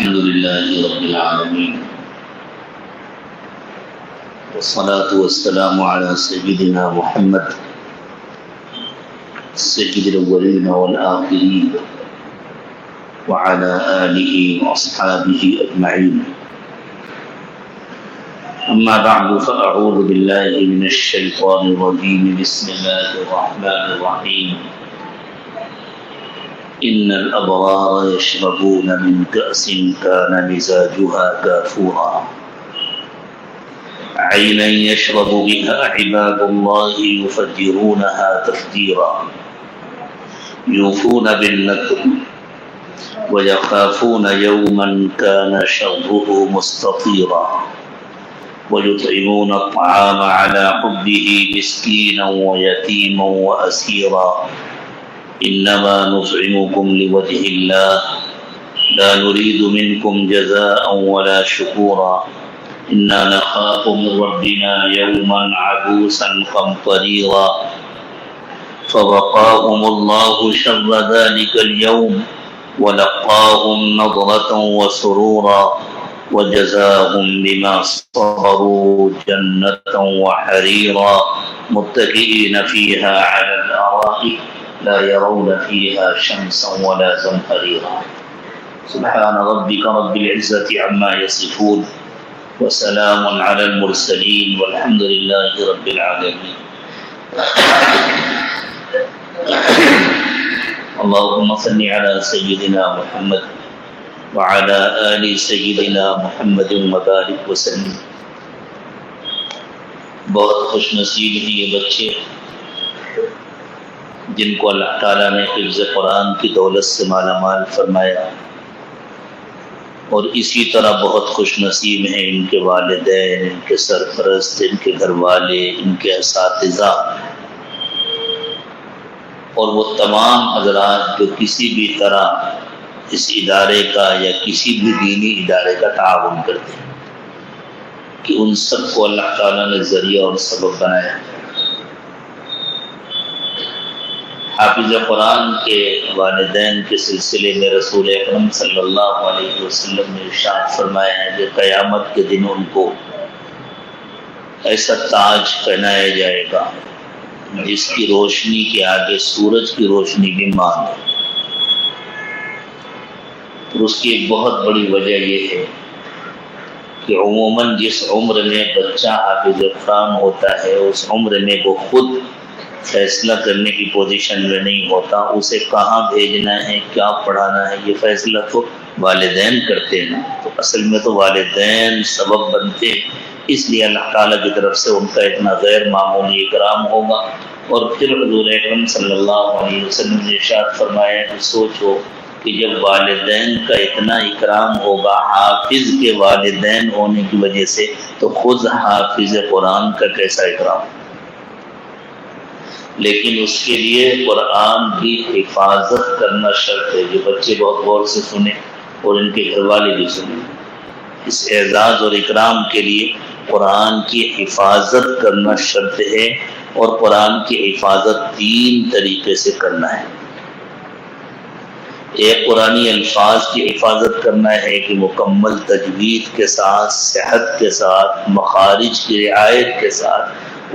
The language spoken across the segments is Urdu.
الحمد لله رب العالمين والصلاة والسلام على سيدنا محمد سيد الأولين والآخرين وعلى آله وأصحابه أجمعين. أما بعد فأعوذ بالله من الشيطان الرجيم. بسم الله الرحمن الرحيم. إن الأبرار يشربون من كأس كان مزاجها كافورا عينا يشرب بها عباد الله يفجرونها تفجيرا يوفون بالنذر ويخافون يوما كان شره مستطيرا ويطعمون الطعام على حبه مسكينا ويتيما وأسيرا إنما نطعمكم لوجه الله لا نريد منكم جزاء ولا شكورا إنا نخاف من ربنا يوما عبوسا قمطريرا فوقاهم الله شر ذلك اليوم ولقاهم نضرة وسرورا وجزاهم بما صبروا جنة وحريرا متكئين فيها على الأرائك لا يرون فيها شمسا ولا زمهريرا سبحان ربك رب العزة عما يصفون وسلام على المرسلين والحمد لله رب العالمين. اللهم صل على سيدنا محمد وعلى آل سيدنا محمد وبارك وسلم. بہت خوش نصیب ہیں یہ بچے جن کو اللہ تعالیٰ نے حفظ قرآن کی دولت سے مالا مال فرمایا، اور اسی طرح بہت خوش نصیب ہیں ان کے والدین، ان کے سرپرست، ان کے گھر والے، ان کے اساتذہ اور وہ تمام حضرات جو کسی بھی طرح اس ادارے کا یا کسی بھی دینی ادارے کا تعاون کرتے ہیں، کہ ان سب کو اللہ تعالیٰ نے ذریعہ اور سبب بنایا. حافظ قرآن کے والدین کے سلسلے میں رسول اکرم صلی اللہ علیہ وسلم نے ارشاد فرمایا ہے کہ قیامت کے دن ان کو ایسا تاج پہنایا جائے گا جس کی روشنی کے آگے سورج کی روشنی بھی مان ہے. اور اس کی ایک بہت بڑی وجہ یہ ہے کہ عموماً جس عمر میں بچہ حافظ قرآن ہوتا ہے اس عمر میں وہ خود فیصلہ کرنے کی پوزیشن میں نہیں ہوتا. اسے کہاں بھیجنا ہے، کیا پڑھانا ہے، یہ فیصلہ تو والدین کرتے ہیں. تو اصل میں تو والدین سبب بنتے ہیں، اس لیے اللہ تعالیٰ کی طرف سے ان کا اتنا غیر معمولی اکرام ہوگا. اور پھر حضور اکرم صلی اللہ علیہ وسلم نے ارشاد فرمایا کہ سوچو کہ جب والدین کا اتنا اکرام ہوگا حافظ کے والدین ہونے کی وجہ سے، تو خود حافظ قرآن کا کیسا اکرام. لیکن اس کے لیے قرآن کی حفاظت کرنا شرط ہے. جو بچے بہت غور سے سنیں اور ان کے گھر والے بھی سنیں، اس اعزاز اور اکرام کے لیے قرآن کی حفاظت کرنا شرط ہے. اور قرآن کی حفاظت 3 طریقے سے کرنا ہے. ایک قرآنی الفاظ کی حفاظت کرنا ہے کہ مکمل تجوید کے ساتھ، صحت کے ساتھ، مخارج کی رعایت کے ساتھ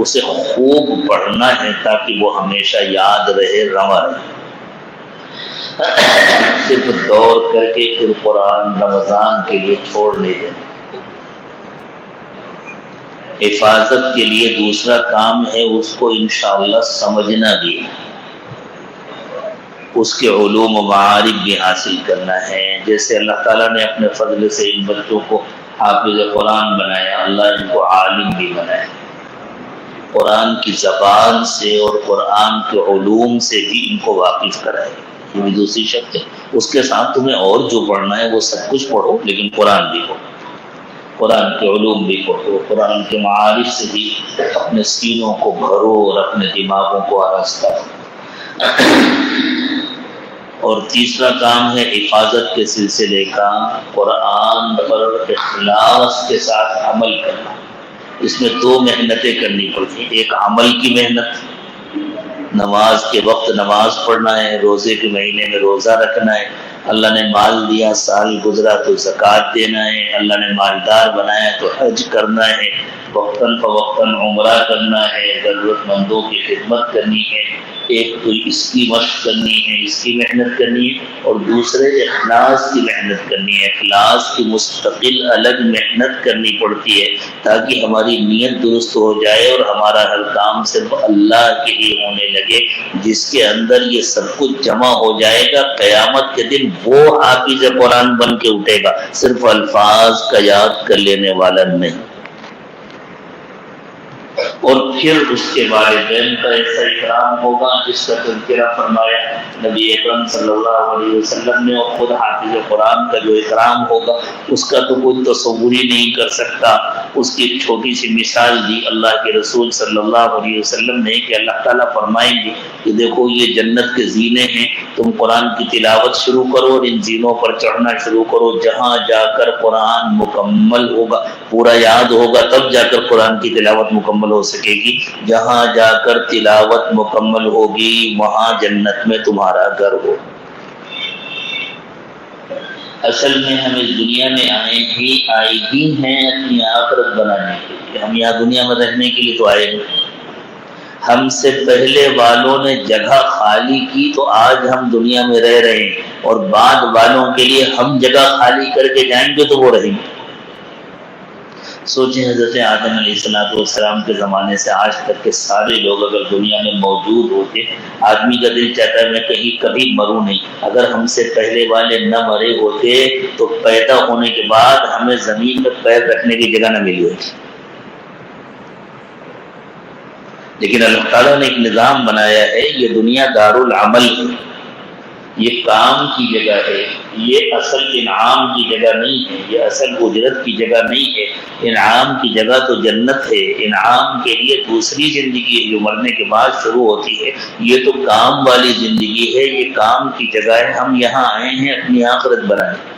اسے خوب پڑھنا ہے تاکہ وہ ہمیشہ یاد رہے، رواں رہے. صرف دور کر کے پھر قرآن رمضان کے لیے چھوڑ لے جائیں. حفاظت کے لیے دوسرا کام ہے اس کو انشاءاللہ سمجھنا بھی، اس کے علوم و معارف بھی حاصل کرنا ہے. جیسے اللہ تعالیٰ نے اپنے فضل سے ان بچوں کو حافظ قرآن بنایا، اللہ ان کو عالم بھی بنایا. قرآن کی زبان سے اور قرآن کے علوم سے بھی ان کو واقف کرائے. یہ بھی دوسری شرط ہے. اس کے ساتھ تمہیں اور جو پڑھنا ہے وہ سب کچھ پڑھو، لیکن قرآن بھی پڑھو، قرآن کے علوم بھی پڑھو، قرآن کے معارف سے بھی اپنے سینوں کو بھرو اور اپنے دماغوں کو آراستہ کرو. اور تیسرا کام ہے حفاظت کے سلسلے کا قرآن پر اخلاص کے ساتھ عمل کرنا. اس میں 2 محنتیں کرنی پڑتی ہیں. ایک عمل کی محنت، نماز کے وقت نماز پڑھنا ہے، روزے کے مہینے میں روزہ رکھنا ہے، اللہ نے مال دیا، سال گزرا تو زکوٰۃ دینا ہے، اللہ نے مالدار بنایا تو حج کرنا ہے، وقتاً فوقتاً عمرہ کرنا ہے، ضرورت مندوں کی خدمت کرنی ہے۔ ایک تو اس کی مشق کرنی ہے، اس کی محنت کرنی ہے، اور دوسرے اخلاص کی محنت کرنی ہے۔ اخلاص کی مستقل الگ محنت کرنی پڑتی ہے تاکہ ہماری نیت درست ہو جائے اور ہمارا ہر کام صرف اللہ کے لیے ہونے لگے۔ جس کے اندر یہ سب کچھ جمع ہو جائے گا، قیامت کے دن وہ حافظ قرآن بن کے اٹھے گا، صرف الفاظ کا یاد کر لینے والا نہیں۔ اور پھر اس کے والدین کا ایسا اکرام ہوگا جس کا تذکرہ فرمایا نبی اکرم صلی اللہ علیہ وسلم نے، اور خود حافظ قرآن کا جو اکرام ہوگا اس کا تو کوئی تصور ہی نہیں کر سکتا۔ اس کی ایک چھوٹی سی مثال دی اللہ کے رسول صلی اللہ علیہ وسلم نے کہ اللہ تعالیٰ فرمائیں گے کہ دیکھو یہ جنت کے زینے ہیں، تم قرآن کی تلاوت شروع کرو اور ان زینوں پر چڑھنا شروع کرو، جہاں جا کر قرآن مکمل ہوگا، پورا یاد ہوگا تب جا کر قرآن کی تلاوت مکمل ہو سکے گی، جہاں جا کر تلاوت مکمل ہوگی وہاں جنت میں تمہارا گھر ہو۔ اصل میں ہم اس دنیا میں آئے ہی ہیں اپنی آخرت بنانے کے لیے، ہم یہاں دنیا میں رہنے کے لیے تو آئے نہیں۔ ہم سے پہلے والوں نے جگہ خالی کی تو آج ہم دنیا میں رہ رہے ہیں، اور بعد والوں کے لیے ہم جگہ خالی کر کے جائیں گے تو وہ رہیں گے۔ سوچیں حضرت آدم علیہ السلام کے زمانے سے آج تک کے سارے لوگ اگر دنیا میں موجود ہوتے، آدمی کا دل چاہتا ہے میں کبھی مروں نہیں۔ اگر ہم سے پہلے والے نہ مرے ہوتے تو پیدا ہونے کے بعد ہمیں زمین میں پیر رکھنے کی جگہ نہ ملی ہوتی۔ لیکن اللہ تعالیٰ نے ایک نظام بنایا ہے، یہ دنیا دارالعمل ہے، یہ کام کی جگہ ہے، یہ اصل انعام کی جگہ نہیں ہے، یہ اصل اجرت کی جگہ نہیں ہے۔ انعام کی جگہ تو جنت ہے، انعام کے لیے دوسری زندگی ہے جو مرنے کے بعد شروع ہوتی ہے، یہ تو کام والی زندگی ہے، یہ کام کی جگہ ہے۔ ہم یہاں آئے ہیں اپنی آخرت بنانے،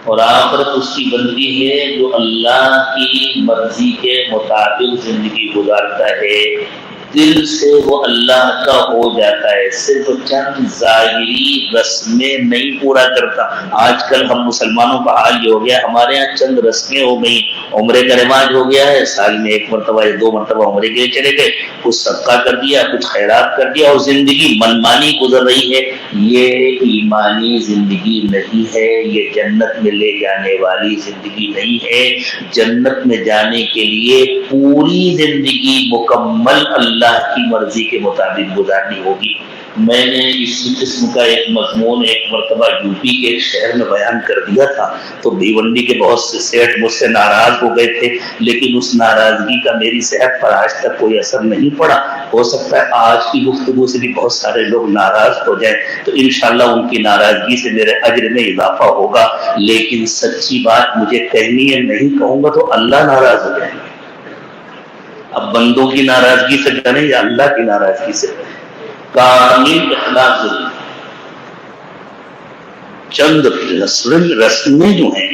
اور آخرت اس کی بنتی ہے جو اللہ کی مرضی کے مطابق زندگی گزارتا ہے، دل سے وہ اللہ کا ہو جاتا ہے، صرف چند ظاہری رسمیں نہیں پورا کرتا۔ آج کل ہم مسلمانوں کا حال یہ ہو گیا، ہمارے یہاں چند رسمیں ہو گئی، عمرے کا رواج ہو گیا ہے، سال میں 1 مرتبہ یا 2 مرتبہ عمرے کے لیے چلے گئے، کچھ صدقہ کر دیا، کچھ خیرات کر دیا، اور زندگی منمانی گزر رہی ہے۔ یہ ایمانی زندگی نہیں ہے، یہ جنت میں لے جانے والی زندگی نہیں ہے۔ جنت میں جانے کے لیے پوری زندگی مکمل اللہ کی مرضی کے مطابق گزارنی ہوگی۔ میں نے اسی قسم کا ایک مضمون ایک مرتبہ یوپی کے ایک شہر میں بیان کر دیا تھا، تو بھیونڈی کے بہت سے سیٹ مجھ سے ناراض ہو گئے تھے، لیکن اس ناراضگی کا میری صحت پر آج تک کوئی اثر نہیں پڑا۔ ہو سکتا ہے آج کی گفتگو سے بھی بہت سارے لوگ ناراض ہو جائیں، تو انشاءاللہ ان کی ناراضگی سے میرے اجر میں اضافہ ہوگا، لیکن سچی بات مجھے کہنی ہے، نہیں کہوں گا تو اللہ ناراض ہو جائے گا۔ اب بندوں کی ناراضگی سے ڈریں یا اللہ کی ناراضگی سے ڈریں؟ کامل اخلاص ضروری۔ چند رسمیں جو ہیں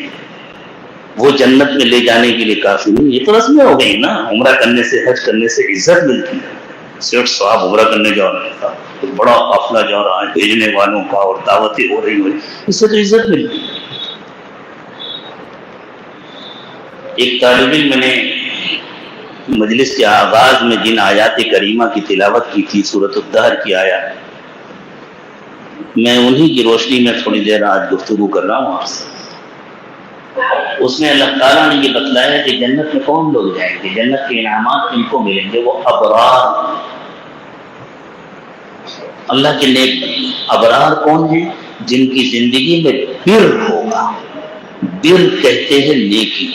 وہ جنت میں لے جانے کے لیے کافی نہیں۔ یہ تو رسمیں ہو گئی نا، عمرہ کرنے سے حج کرنے سے عزت ملتی ہے۔ سیٹ صاحب عمرہ کرنے جا رہے تھا، ایک بڑا قافلہ جا رہا ہے بھیجنے والوں کا، اور دعوتیں ہو رہی ہوئی، اس سے تو عزت ملتی ہے۔ ایک طالب علم نے مجلس کے آغاز میں جن آیات کریمہ کی تلاوت کی تھی، سورۃ الدہر کی آیات، میں انہی کی روشنی میں تھوڑی دیر آج گفتگو کر رہا ہوں آپ سے۔ اس میں اللہ تعالیٰ نے یہ بتلایا کہ جنت میں کون لوگ جائیں گے، جنت کے انعامات کن کو ملیں گے، وہ ابرار، اللہ کے نیک بندے۔ ابرار کون ہیں؟ جن کی زندگی میں بر ہوگا، بر کہتے ہیں نیکی۔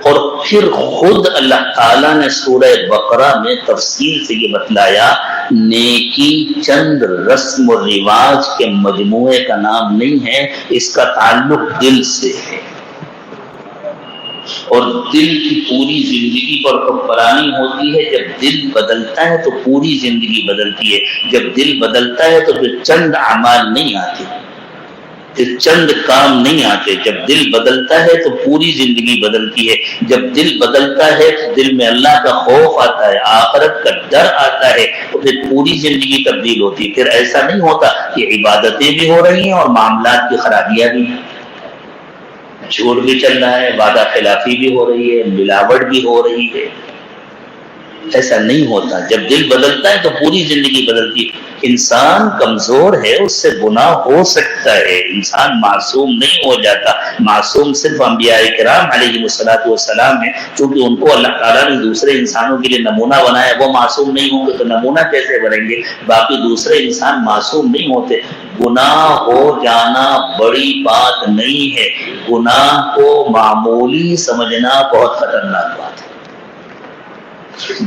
اور پھر خود اللہ تعالیٰ نے سورہ بقرہ میں تفصیل سے یہ بتلایا، نیکی چند رسم و رواج کے مجموعے کا نام نہیں ہے، اس کا تعلق دل سے ہے، اور دل کی پوری زندگی پر حکمرانی ہوتی ہے۔ جب دل بدلتا ہے تو پوری زندگی بدلتی ہے، جب دل بدلتا ہے تو پھر چند اعمال نہیں آتے۔ پھر چند کام نہیں آتے. جب دل بدلتا ہے تو پوری زندگی بدلتی ہے. جب دل بدلتا ہے تو دل میں اللہ کا خوف آتا ہے, آخرت کا ڈر آتا ہے, تو پھر پوری زندگی تبدیل ہوتی ہے. پھر ایسا نہیں ہوتا کہ عبادتیں بھی ہو رہی ہیں اور معاملات کی خرابیاں بھی ہیں, جھوٹ بھی چل رہا ہے, وعدہ خلافی بھی ہو رہی ہے, ملاوٹ بھی ہو رہی ہے. ایسا نہیں ہوتا. جب دل بدلتا ہے تو پوری زندگی بدلتی ہے. انسان کمزور ہے, اس سے گناہ ہو سکتا ہے, انسان معصوم نہیں ہو جاتا. معصوم صرف انبیاء کرام علیہ السلام ہیں, چونکہ ان کو اللہ تعالیٰ نے دوسرے انسانوں کے لیے نمونہ بنایا. وہ معصوم نہیں ہوں گے تو نمونہ کیسے بنیں گے؟ باقی دوسرے انسان معصوم نہیں ہوتے. گناہ ہو جانا بڑی بات نہیں ہے, گناہ کو معمولی سمجھنا بہت خطرناک بات ہے.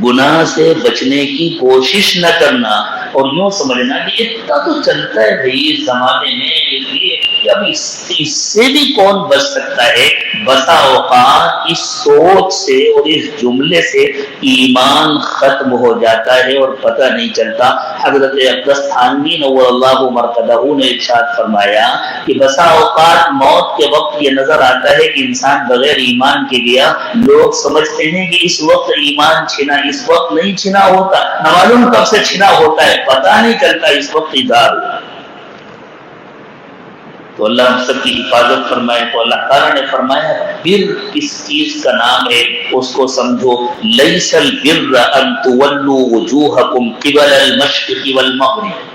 گناہ سے بچنے کی کوشش نہ کرنا اور یوں سمجھنا کہ اتنا تو چلتا ہے بھائی اس زمانے میں, اس لیے اب اس سے بھی کون بچ سکتا ہے. بسا اوقات اس سوچ سے اور اس جملے سے ایمان ختم ہو جاتا ہے اور پتہ نہیں چلتا. حضرت اقدس تھانوی نور اللہ مرقدہ نے ارشاد فرمایا کہ بسا اوقات موت کے وقت یہ نظر آتا ہے کہ انسان بغیر ایمان کے گیا. لوگ سمجھتے ہیں کہ اس وقت ایمان چھنا, اس وقت نہیں چھنا ہوتا, نہ معلوم کب سے چھنا ہوتا ہے, پتہ نہیں چلتا اس وقت ادھار. تو اللہ ہم سب کی حفاظت فرمائے. تو اللہ تعالیٰ نے فرمایا بر کس چیز کا نام ہے, اس کو سمجھو. لیس البر ان تولوا وجوہکم قبل المشرق والمغرب.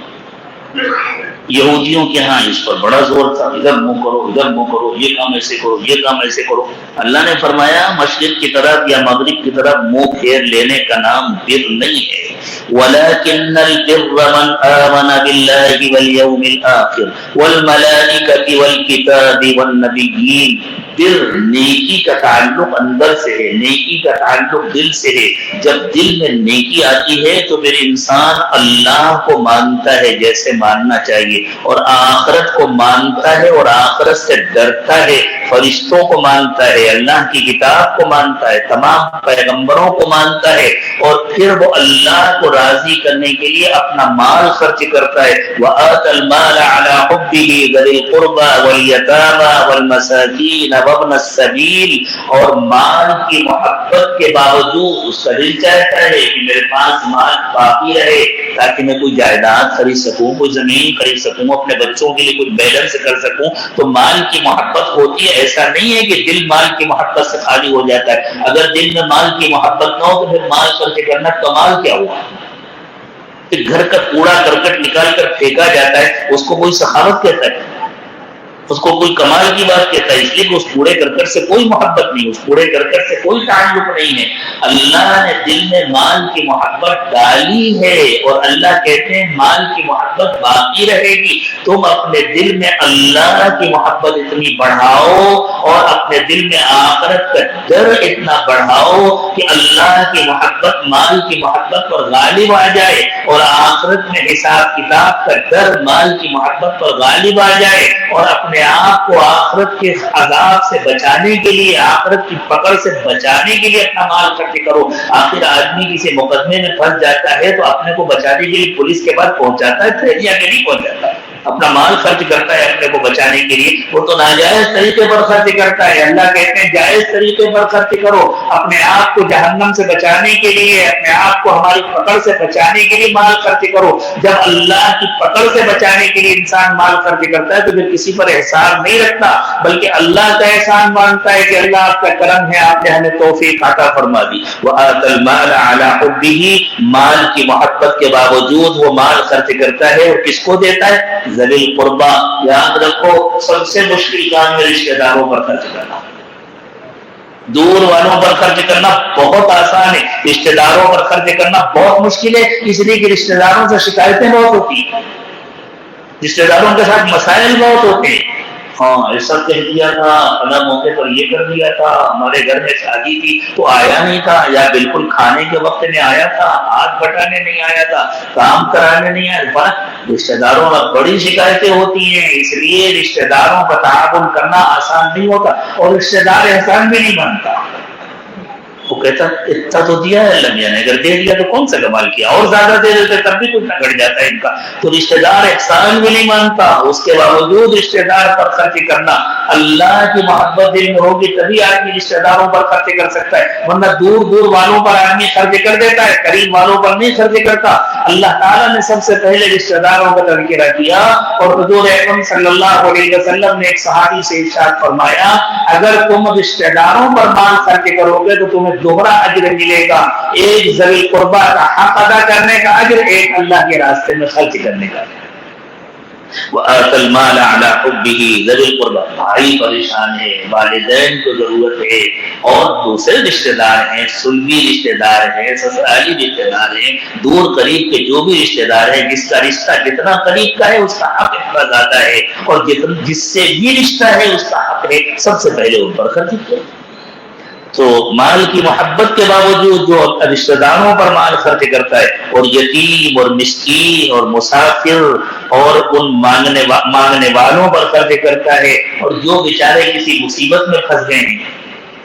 یہودیوں کے ہاں اس پر بڑا زور تھا, ادھر منہ کرو, ادھر منہ کرو, یہ کام ایسے کرو, یہ کام ایسے کرو. اللہ نے فرمایا مشرق کی طرف یا مغرب کی طرف منہ پھیر لینے کا نام بر نہیں ہے. وَلَكِنَّ الْبِرَّ مَنْ آمَنَ بِاللَّهِ وَالْيَوْمِ الْآخِرِ وَالْمَلَائِكَةِ وَالْكِتَابِ وَالنَّبِيِّينَ. بر نیکی کا تعلق اندر سے ہے, نیکی کا تعلق دل سے ہے. جب دل میں نیکی آتی ہے تو پھر انسان اللہ کو مانتا ہے جیسے ماننا چاہیے, اور آخرت کو مانتا ہے اور آخرت سے ڈرتا ہے, فرشتوں کو مانتا ہے, اللہ کی کتاب کو مانتا ہے, تمام پیغمبروں کو مانتا ہے, اور پھر وہ اللہ کو راضی کرنے کے لیے اپنا مال خرچ کرتا ہے. وَآتَى الْمَالَ عَلَى حُبِّهِ ذَوِي الْقُرْبَى وَالْيَتَامَى وَالْمَسَاكِينَ وَابْنَ السَّبِيلِ. اور مال کی محبت کے باوجود اس کا دل چاہتا ہے کہ میرے پاس مال باقی رہے تاکہ میں کوئی جائیداد خرید سکوں, کوئی زمین خرید سکوں, اپنے بچوں کے لیے کوئی بیلنس کر سکوں. تو مال کی محبت ہوتی ہے. ایسا نہیں ہے کہ دل مال کی محبت سے خالی ہو جاتا ہے. اگر دل میں مال کی محبت نہ ہو تو پھر مال خرچ کرنا کمال کیا ہوا؟ پھر گھر کا کوڑا کرکٹ نکال کر پھینکا جاتا ہے, اس کو کوئی سخاوت کہتا ہے, اس کو کوئی کمال کی بات کہتا ہے, اس لیے کہ اس کوڑے کرکٹ سے کوئی محبت نہیں, اس کوڑے کرکٹ سے کوئی تعلق نہیں ہے. اللہ نے دل میں مال کی محبت ڈالی ہے اور اللہ کہتے ہیں مال کی محبت باقی رہے گی. تم اپنے دل میں اللہ کی محبت اتنی بڑھاؤ اور اپنے دل میں آخرت کا ڈر اتنا بڑھاؤ کہ اللہ کی محبت مال کی محبت پر غالب آ جائے, اور آخرت میں حساب کتاب کا ڈر مال کی محبت پر غالب آ جائے, اور اپنے آپ کو آخرت کے عذاب سے بچانے کے لیے, آخرت کی پکڑ سے بچانے کے لیے اپنا مال خرچ کرو. آخر آدمی کسی مقدمے میں پھنس جاتا ہے تو اپنے کو بچانے کے لیے پولیس کے پاس پہنچاتا ہے, تھیلیاں کے نہیں پہنچاتا, اپنا مال خرچ کرتا ہے اپنے کو بچانے کے لیے. وہ تو ناجائز طریقے پر خرچ کرتا ہے. اللہ کہتے ہیں جائز طریقے پر خرچ کرو, اپنے آپ کو جہنم سے بچانے کے لیے, اپنے آپ کو ہماری پکڑ سے بچانے کے لیے مال خرچ کرو. جب اللہ کی پکڑ سے بچانے کے لیے انسان مال خرچ کرتا ہے تو پھر کسی پر احسان نہیں رکھتا, بلکہ اللہ کا احسان مانتا ہے کہ اللہ آپ کا کرم ہے, آپ نے ہمیں توفیق عطا فرما دی. وَآتَى الْمَالَ عَلَى حُبِّهِ. مال کی محبت کے باوجود وہ مال خرچ کرتا ہے, اور کس کو دیتا ہے؟ ذوی القربا. یاد رکھو سب سے مشکل کام ہے رشتہ داروں پر خرچ کرنا. دور والوں پر خرچ کرنا بہت آسان ہے, رشتہ داروں پر خرچ کرنا بہت مشکل ہے, اس لیے کہ رشتہ داروں سے شکایتیں بہت ہوتی ہیں, رشتہ داروں کے ساتھ مسائل بہت ہوتے ہیں. ہاں ایسا کہہ دیا تھا, فلاں موقع پر یہ کر دیا تھا, ہمارے گھر میں شادی تھی تو آیا نہیں تھا, یا بالکل کھانے کے وقت میں آیا تھا, ہاتھ بٹانے نہیں آیا تھا, کام کرانے نہیں آیا. رشتہ داروں میں بڑی شکایتیں ہوتی ہیں, اس لیے رشتہ داروں کا تعاون کرنا آسان نہیں ہوتا, اور رشتہ دار احسان بھی نہیں مانتا. وہ کہتا اتنا تو دیا ہے اللہ میاں نے، اگر دے دیا تو کون سا کمال کیا، اور زیادہ دے دیتے تب بھی کچھ نہ گھٹ جاتا ہے ان کا۔ تو رشتہ دار احسان بھی نہیں مانتا، اس کے باوجود رشتہ دار پر خرچ کرنا، اللہ کی محبت دل میں ہوگی تبھی آدمی رشتہ داروں پر خرچ کر سکتا ہے، ورنہ دور دور والوں پر آدمی خرچ کر دیتا ہے، قریب والوں پر نہیں خرچ کرتا۔ اللہ تعالیٰ نے سب سے پہلے رشتہ داروں کا تذکرہ کیا، اور حضور اکرم صلی اللہ علیہ وسلم نے ایک صحابی سے ارشاد فرمایا اگر تم رشتہ داروں پر مال خرچ کرو گے تو تمہیں دوہرا اجر ملے گا، ایک ذوی القربہ کا حق ادا کرنے کا اجر، ایک اللہ کے راستے میں خرچ کرنے کا۔ وَآتَ الْمَالَ عَلَىٰ حُبِّهِ ذَوِي الْقُرْبَىٰ، بھائی پریشان ہے، والدین کو ضرورت ہے، اور دوسرے رشتہ دار ہیں، سلبی رشتہ دار ہیں، سسرالی رشتہ دار ہیں، دور قریب کے جو بھی رشتہ دار ہیں، جس کا رشتہ جتنا قریب کا ہے اس کا حق اتنا زیادہ ہے، اور جس سے بھی رشتہ ہے اس کا حق ہے، سب سے پہلے ان پر خرچ کریں۔ تو مال کی محبت کے باوجود جو رشتہ داروں پر مال خرچ کرتا ہے، اور یتیم اور مسکین اور مسافر اور ان مانگنے والوں پر خرچ کرتا ہے، اور جو بیچارے کسی مصیبت میں پھنس گئے ہیں،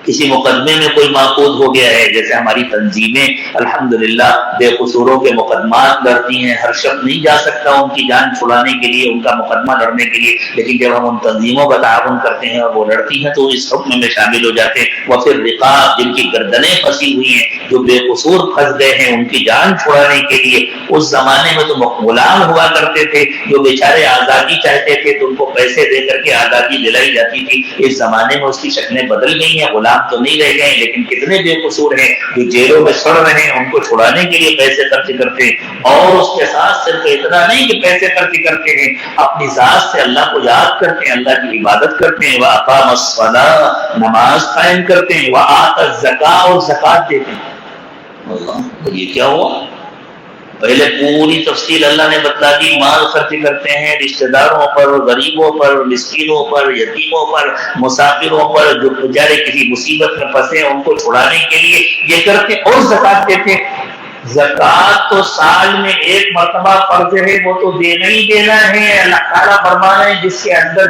کسی مقدمے میں کوئی ماخوذ ہو گیا ہے، جیسے ہماری تنظیمیں الحمدللہ بے قصوروں کے مقدمات لڑتی ہیں، ہر شخص نہیں جا سکتا ان کی جان چھڑانے کے لیے، ان کا مقدمہ لڑنے کے لیے، لیکن جب ہم ان تنظیموں کا تعاون کرتے ہیں اور وہ لڑتی ہیں تو اس حکم میں شامل ہو جاتے ہیں۔ وہ پھر رقاب جن کی گردنیں پھنسی ہوئی ہیں، جو بے قصور پھنس گئے ہیں، ان کی جان چھڑانے کے لیے، اس زمانے میں تو غلام ہوا کرتے تھے جو بیچارے آزادی چاہتے تھے تو ان کو پیسے دے کر کے آزادی دلائی جاتی تھی، اس زمانے میں اس کی شکلیں بدل گئی ہیں، غلام تو نہیں رہ گئے، لیکن کتنے بے قصور ہیں جو جیلوں میں سڑ رہے ہیں، ان کو چھڑانے کے لیے پیسے خرچ کرتے ہیں، اور اس کے ساتھ صرف اتنا نہیں کہ پیسے خرچ کرتے ہیں، اپنی ذات سے اللہ کو یاد کرتے ہیں، اللہ کی عبادت کرتے ہیں، وَأَقَامَ الصَّلَاةَ نماز قائم کرتے ہیں، وَآتَى الزَّكَاةَ اور زکات دیتے ہیں۔ اللہ، یہ کیا ہوا؟ پہلے پوری تفصیل اللہ نے بتلا دی، مال خرچ کرتے ہیں رشتہ داروں پر، غریبوں پر، مسکینوں پر، یتیموں پر، مسافروں پر، جو بیچارے کسی مصیبت میں پھنسے ان کو چھڑانے کے لیے یہ کرتے، اور زکات دیتے۔ زکات تو سال میں ایک مرتبہ فرض ہے، وہ تو دینا ہی دینا ہے۔ اللہ تعالیٰ فرما رہے ہیں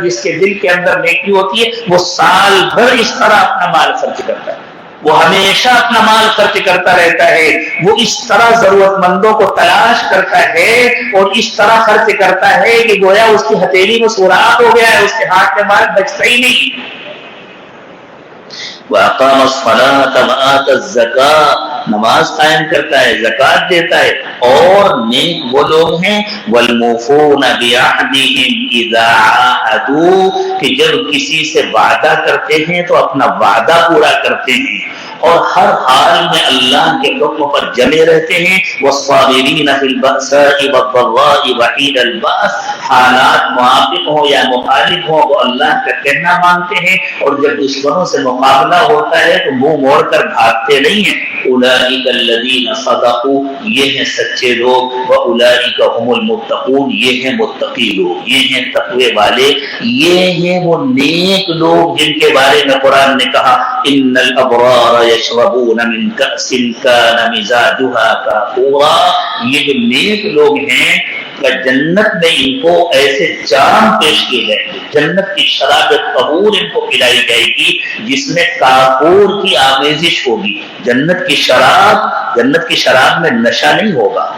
جس کے دل کے اندر نیکی ہوتی ہے وہ سال بھر اس طرح اپنا مال خرچ کرتا ہے، وہ ہمیشہ اپنا مال خرچ کرتا رہتا ہے، وہ اس طرح ضرورت مندوں کو تلاش کرتا ہے اور اس طرح خرچ کرتا ہے کہ گویا اس کی ہتھیلی میں سوراخ ہو گیا ہے، اس کے ہاتھ میں مال بچتا ہی نہیں۔ وَأَقَامَ الصَّلَاةَ وَآتَى الزَّكَاةَ نماز قائم کرتا ہے، زکات دیتا ہے، اور نیک وہ لوگ ہیں وَالْمُوفُونَ بِعَهْدِهِمْ إِذَا عَاهَدُوا کہ جب کسی سے وعدہ کرتے ہیں تو اپنا وعدہ پورا کرتے ہیں، اور ہر حال میں اللہ کے حکم پر جمے رہتے ہیں۔ وَالصَّابِرِينَ فِي الْبَأْسَاءِ وَالضَّرَّاءِ وَحِينَ الْبَأْسِ حالات موافق ہوں یا مخالف ہوں وہ اللہ کا کہنا مانتے ہیں، اور جب دشمنوں سے مقابلہ ہوتا ہے تو منہ موڑ کر بھاگتے نہیں ہیں۔ اولئک الذین صدقوا یہ ہیں سچے لوگ، واولئک هم المتقون یہ ہیں متقی لوگ، یہ ہیں تقوی والے، یہ ہیں وہ نیک لوگ جن کے بارے میں قرآن نے کہا ان الابرار یشربون من کأس کان مزاجها کافورا، یہ جو نیک لوگ ہیں جنت میں ان کو ایسے جام پیش کیے جائیں گے، جنت کی شراب طہور ان کو پلائی جائے گی جس میں کافور کی آمیزش ہوگی۔ جنت کی شراب میں نشہ نہیں ہوگا،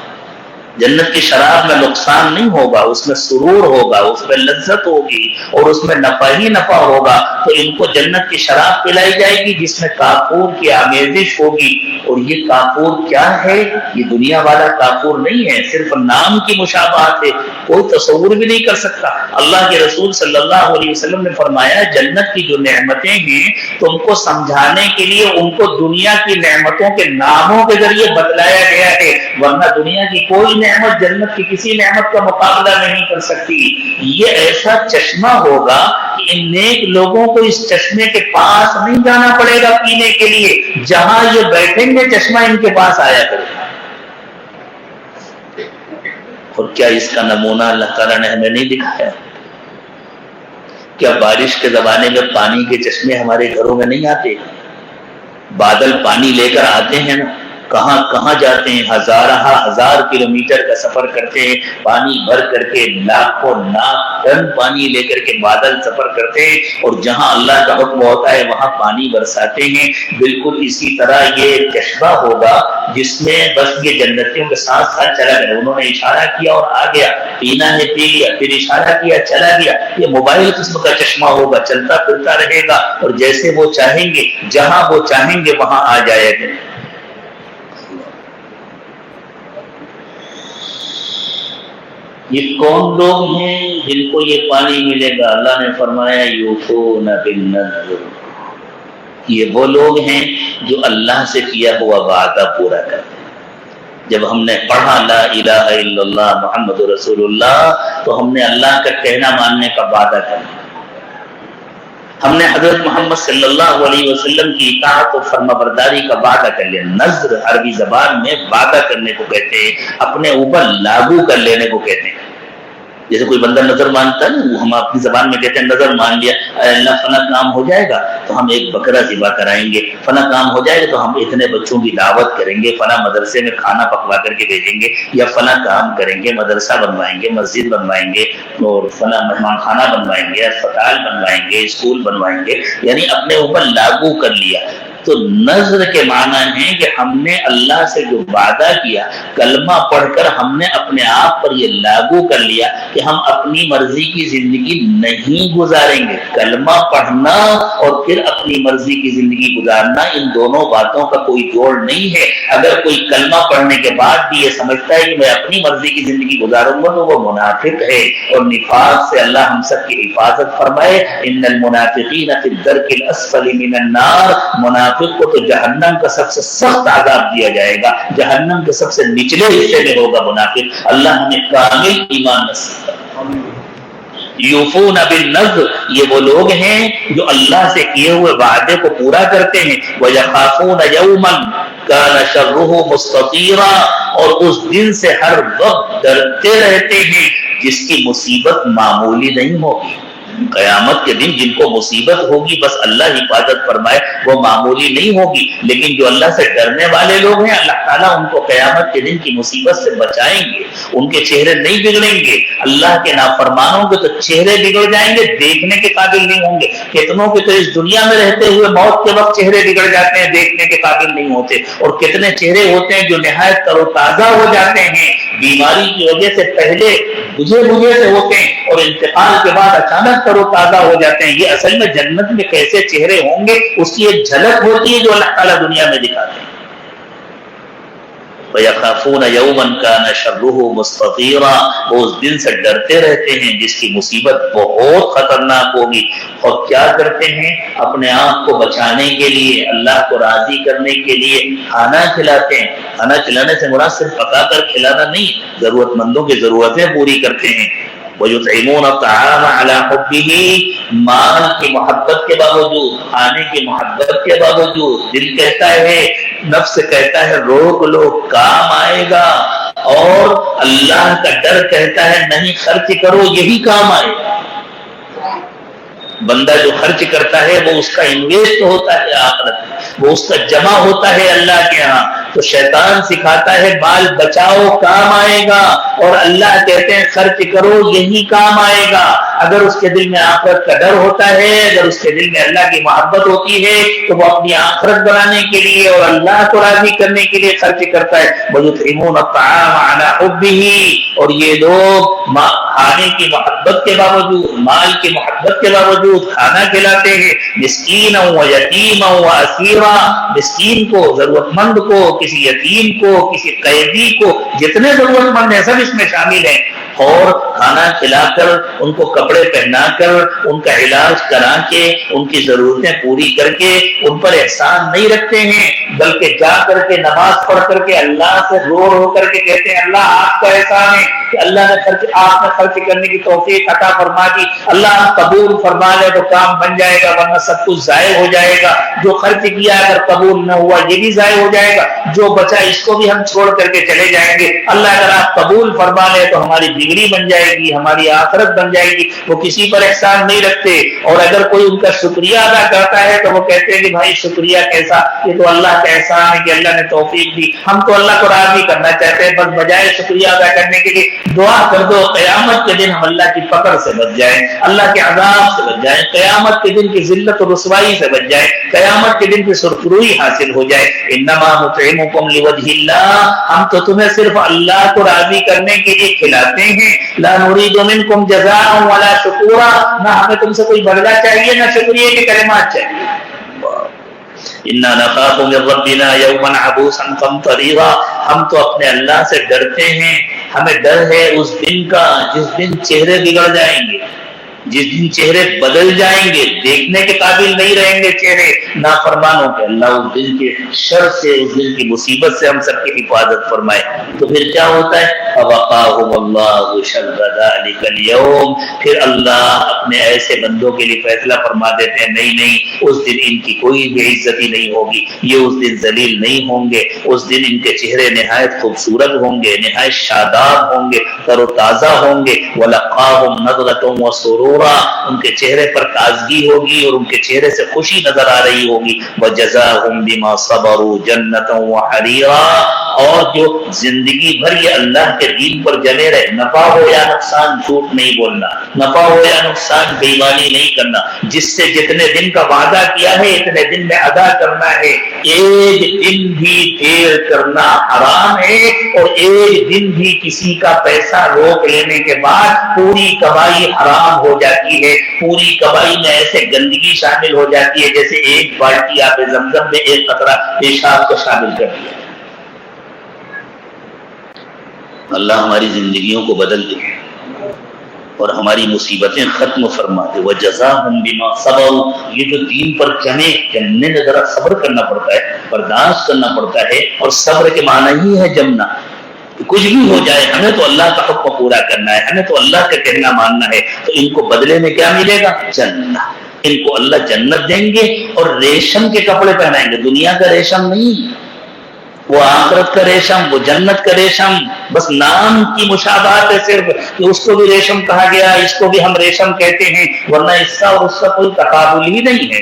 جنت کی شراب میں نقصان نہیں ہوگا، اس میں سرور ہوگا، اس میں لذت ہوگی، اور اس میں نفع ہی نفع ہوگا۔ تو ان کو جنت کی شراب پلائی جائے گی جس میں کافور کی آمیزش ہوگی، اور یہ کافور کیا ہے؟ یہ دنیا والا کافور نہیں ہے، صرف نام کی مشابہت ہے، کوئی تصور بھی نہیں کر سکتا۔ اللہ کے رسول صلی اللہ علیہ وسلم نے فرمایا جنت کی جو نعمتیں ہیں تم کو سمجھانے کے لیے ان کو دنیا کی نعمتوں کے ناموں کے ذریعے بتلایا گیا ہے، ورنہ دنیا کی کوئی نعمت جنت کی کسی نعمت کا مقابلہ نہیں کر سکتی۔ یہ ایسا چشمہ ہوگا کہ ان نیک لوگوں کو اس چشمے کے پاس نہیں جانا پڑے گا پینے کے لیے، جہاں یہ بیٹھیں گے چشمہ ان کے پاس آیا کرے گا۔ اور کیا اس کا نمونہ اللہ تعالیٰ نے ہمیں نہیں دکھایا؟ کیا بارش کے زمانے میں پانی کے چشمے ہمارے گھروں میں نہیں آتے؟ بادل پانی لے کر آتے ہیں نا، کہاں کہاں جاتے ہیں، ہزار کلومیٹر کا سفر کرتے ہیں، پانی بھر کر کے لاکھوں لاکھ ٹن پانی لے کر کے بادل سفر کرتے ہیں، اور جہاں اللہ کا حکم ہوتا ہے وہاں پانی برساتے ہیں۔ بالکل اسی طرح یہ چشمہ ہوگا جس میں بس یہ جنتیوں کے ساتھ ساتھ چلا گیا، انہوں نے اشارہ کیا اور آ گیا، پینا ہے پی لیا، پھر اشارہ کیا چلا گیا۔ یہ موبائل قسم کا چشمہ ہوگا، چلتا پھرتا رہے گا، اور جیسے وہ چاہیں گے جہاں وہ چاہیں گے وہاں آ جائے گا۔ یہ کون لوگ ہیں جن کو یہ پانی ملے گا؟ اللہ نے فرمایا یوفون بالنذر، یہ وہ لوگ ہیں جو اللہ سے کیا ہوا وعدہ پورا کرتے ہیں۔ جب ہم نے پڑھا لا الہ الا اللہ محمد رسول اللہ تو ہم نے اللہ کا کہنا ماننے کا وعدہ کر لیا، ہم نے حضرت محمد صلی اللہ علیہ وسلم کی اطاعت و فرما برداری کا وعدہ کر لیا۔ نذر عربی زبان میں وعدہ کرنے کو کہتے ہیں، اپنے اوپر لاگو کر لینے کو کہتے ہیں۔ جیسے کوئی بندہ نظر مانتا ہے نا، وہ ہم اپنی زبان میں کہتے ہیں نظر مان لیا، اللہ فلاں کام ہو جائے گا تو ہم ایک بکرا ذبح کرائیں گے، فلاں کام ہو جائے گا تو ہم اتنے بچوں کی دعوت کریں گے، فلاں مدرسے میں کھانا پکوا کر کے بھیجیں گے، یا فلاں کام کریں گے، مدرسہ بنوائیں گے، مسجد بنوائیں گے، اور فلاں مہمان خانہ بنوائیں گے، اسپتال بنوائیں گے، اسکول بنوائیں گے، یعنی اپنے اوپر لاگو کر لیا۔ تو نذر کے معنی ہے کہ ہم نے اللہ سے جو وعدہ کیا، کلمہ پڑھ کر ہم نے اپنے آپ پر یہ لاگو کر لیا کہ ہم اپنی مرضی کی زندگی نہیں گزاریں گے۔ کلمہ پڑھنا اور پھر اپنی مرضی کی زندگی گزارنا، ان دونوں باتوں کا کوئی جوڑ نہیں ہے۔ اگر کوئی کلمہ پڑھنے کے بعد بھی یہ سمجھتا ہے کہ میں اپنی مرضی کی زندگی گزاروں گا تو وہ منافق ہے، اور نفاق سے اللہ ہم سب کی حفاظت فرمائے۔ ان المنافقین فی الدرک الاسفل من النار، منافق کو تو جہنم کا سب سے سخت عذاب دیا جائے گا، جہنم کے سب سے نچلے حصے میں ہوگا منافق۔ اللہ ہمیں کامل ایمان نصیب کرے۔ یوفون بالنذر، یہ وہ لوگ ہیں جو اللہ سے کیے ہوئے وعدے کو پورا کرتے ہیں۔ وَيَخَافُونَ يَوْمًا كَانَ شَرُّهُ مُسْتَطِيرًا، اور اس دن سے ہر وقت ڈرتے رہتے ہیں جس کی مصیبت معمولی نہیں ہوگی۔ قیامت کے دن جن کو مصیبت ہوگی بس اللہ حفاظت فرمائے وہ معمولی نہیں ہوگی، لیکن جو اللہ سے ڈرنے والے لوگ ہیں اللہ تعالیٰ ان کو قیامت کے دن کی مصیبت سے بچائیں گے، ان کے چہرے نہیں بگڑیں گے۔ اللہ کے نافرمانوں کے تو چہرے بگڑ جائیں گے، دیکھنے کے قابل نہیں ہوں گے۔ کتنوں کے تو اس دنیا میں رہتے ہوئے موت کے وقت چہرے بگڑ جاتے ہیں، دیکھنے کے قابل نہیں ہوتے، اور کتنے چہرے ہوتے ہیں جو نہایت تر و تازہ ہو جاتے ہیں، بیماری کی وجہ سے پہلے بجھے سے ہوتے ہیں اور انتقال کے بعد اچانک تر و تازہ ہو جاتے ہیں۔ یہ اصل میں جنت میں کیسے چہرے ہوں گے اس کی ایک جھلک ہوتی ہے جو اللہ تعالیٰ دنیا میں دکھاتے ہیں۔ وَيَخَافُونَ يَوْمًا كَانَ شَرُّهُ مُسْتَطِيرًا، وہ اس دن سے ڈرتے رہتے ہیں جس کی مصیبت بہت خطرناک ہوگی۔ اور کیا کرتے ہیں؟ اپنے آپ کو بچانے کے لیے، اللہ کو راضی کرنے کے لیے کھانا کھلاتے ہیں۔ کھانا کھلانے سے مراد صرف پکا کر کھلانا نہیں، ضرورت مندوں کی ضرورتیں پوری کرتے ہیں۔ وَيُطْعِمُونَ الطَّعَامَ عَلَىٰ حُبِّهِ، مال کی محبت کے باوجود، کھانے کی محبت کے باوجود، دل کہتا ہے، نفس کہتا ہے روک لو کام آئے گا، اور اللہ کا ڈر کہتا ہے نہیں خرچ کرو یہی کام آئے گا۔ بندہ جو خرچ کرتا ہے وہ اس کا انویسٹ ہوتا ہے آخرت میں، وہ اس کا جمع ہوتا ہے اللہ کے ہاں۔ تو شیطان سکھاتا ہے مال بچاؤ کام آئے گا، اور اللہ کہتے ہیں خرچ کرو یہی کام آئے گا۔ اگر اس کے دل میں آخرت کا ڈر ہوتا ہے، اگر اس کے دل میں اللہ کی محبت ہوتی ہے تو وہ اپنی آخرت بنانے کے لیے اور اللہ کو راضی کرنے کے لیے خرچ کرتا ہے۔ وَيُطْعِمُونَ الطَّعَامَ عَلَىٰ حُبِّهِ، اور یہ لوگ کھانے کی محبت کے باوجود، مال کی محبت کے باوجود کھانا کھلاتے ہیں۔ مسکینا و یتیما و اسیرا، مسکین کو، ضرورت مند کو، کسی یتیم کو، کسی قیدی کو، جتنے ضرورت مند ہیں سب اس میں شامل ہیں۔ اور کھانا کھلا کر، ان کو کپڑے پہنا کر، ان کا علاج کرا کے، ان کی ضرورتیں پوری کر کے ان پر احسان نہیں رکھتے ہیں، بلکہ جا کر کے نماز پڑھ کر کے اللہ سے رو کر کے کہتے ہیں اللہ آپ کا احسان ہے کہ اللہ نے آپ نے خرچ کرنے کی توفیق عطا فرما دی، اللہ قبول فرما لے تو کام بن جائے گا، ورنہ سب کچھ ضائع ہو جائے گا۔ جو خرچ کیا اگر قبول نہ ہوا یہ بھی ضائع ہو جائے گا، جو بچا اس کو بھی ہم چھوڑ کر کے چلے جائیں گے۔ اللہ اگر آپ قبول فرما لے تو ہماری بگڑی بن جائے گی، ہماری آخرت بن جائے گی۔ وہ کسی پر احسان نہیں رکھتے، اور اگر کوئی ان کا شکریہ ادا کرتا ہے تو وہ کہتے ہیں کہ بھائی شکریہ کیسا، یہ تو اللہ کا احسان ہے کہ اللہ نے توفیق دی، ہم تو اللہ کو راضی کرنا چاہتے ہیں، بس بجائے شکریہ ادا کرنے کے لیے دعا کر دو قیامت کے دن ہم اللہ کی پکڑ سے بچ جائیں، اللہ کے عذاب سے بچ جائیں، قیامت کے دن کی ذلت و رسوائی سے بچ جائیں، قیامت کے دن کی سرخروئی حاصل ہو جائے۔ انما نطعمکم لوجہ اللہ، ہم تو تمہیں صرف اللہ کو راضی کرنے کے لیے کھلاتے ہیں، لا نريد منکم جزاء ولا شکورا، نہ ہمیں تم سے کوئی بدلہ چاہیے نہ شکریہ کے کلمات چاہیے۔ اِنَّا نَخَافُ مِن رَبِّنَا يَوْمًا عَبُوسًا قَمْطَرِيرًا، ہم تو اپنے اللہ سے ڈرتے ہیں، ہمیں ڈر ہے اس دن کا جس دن چہرے بگڑ جائیں گے، جس دن چہرے بدل جائیں گے، دیکھنے کے قابل نہیں رہیں گے چہرے نافرمانوں کے۔ اللہ اس دن کے شر سے، اس دن کی مصیبت سے ہم سب کی حفاظت فرمائے۔ تو پھر کیا ہوتا ہے؟ فَوَقَاهُمُ اللَّهُ شَرَّ ذَلِكَ الْيَوْمِ، پھر اللہ اپنے ایسے بندوں کے لیے فیصلہ فرما دیتے ہیں، نہیں اس دن ان کی کوئی بے عزتی نہیں ہوگی، یہ اس دن ذلیل نہیں ہوں گے، اس دن ان کے چہرے نہایت خوبصورت ہوں گے، نہایت شاداب ہوں گے، تر و تازہ ہوں گے۔ وَلَقَّاهُمْ نَضْرَةٌ وَسُرُورًا، ان کے چہرے پر تازگی ہوگی اور ان کے چہرے سے خوشی نظر آ رہی ہوگی۔ وَجَزَاهُمْ بِمَا صَبَرُوا جَنَّةً وَحَرِيرًا، اور جو زندگی بھر یہ اللہ کے دین پر جمے رہے، نفع ہو یا نقصان جھوٹ نہیں بولنا، نفع ہو یا نقصان بے ایمانی نہیں کرنا، جس سے جتنے دن کا وعدہ کیا ہے اتنے دن میں ادا کرنا ہے، ایک دن بھی دیر کرنا حرام ہے، اور ایک دن بھی کسی کا پیسہ روک لینے کے بعد پوری کمائی حرام ہو جاتی ہے۔ پوری کمائی میں ایسے گندگی شامل ہو جاتی ہے جیسے ایک بالٹی آب زمزم میں ایک قطرہ پیشاب کو شامل کر دیا۔ اللہ ہماری زندگیوں کو بدل دے اور ہماری مصیبتیں ختم فرما دے۔ وَجَزَاهُمْ بِمَا صَبَرُوا، یہ جو دین پر جمنے میں ذرا صبر کرنا پڑتا ہے، برداشت کرنا پڑتا ہے، اور صبر کے معنی ہی ہے جمنا۔ کچھ بھی ہو جائے ہمیں تو اللہ کا حکم پورا کرنا ہے، ہمیں تو اللہ کا کہنا ماننا ہے۔ تو ان کو بدلے میں کیا ملے گا؟ جنت۔ ان کو اللہ جنت دیں گے اور ریشم کے کپڑے پہنائیں گے، دنیا کا ریشم نہیں، وہ آخرت کا ریشم، وہ جنت کا ریشم۔ بس نام کی مشابہت ہے صرف کہ اس کو بھی ریشم کہا گیا، اس کو بھی ہم ریشم کہتے ہیں، ورنہ اس کا اور اس کا کوئی تقابل ہی نہیں ہے۔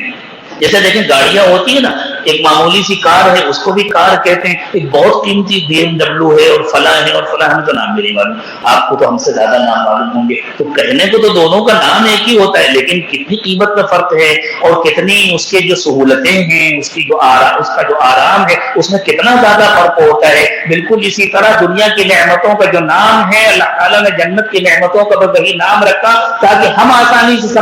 جیسے دیکھیں گاڑیاں ہوتی ہیں نا، ایک معمولی سی کار ہے اس کو بھی کار کہتے ہیں، ایک بہت قیمتی BMW ہے اور فلاں ہے اور فلاں، ہمیں تو نام بھی نہیں معلوم، آپ کو تو ہم سے زیادہ نام معلوم ہوں گے۔ تو کہنے کو تو دونوں کا نام ایک ہی ہوتا ہے، لیکن کتنی قیمت میں فرق ہے اور کتنی اس کے جو سہولتیں ہیں، اس کا جو آرام ہے، اس میں کتنا زیادہ فرق ہوتا ہے۔ بالکل اسی طرح دنیا کی نعمتوں کا جو نام ہے، اللہ تعالیٰ نے جنت کی نعمتوں کا تو وہی نام رکھا تاکہ ہم آسانی سے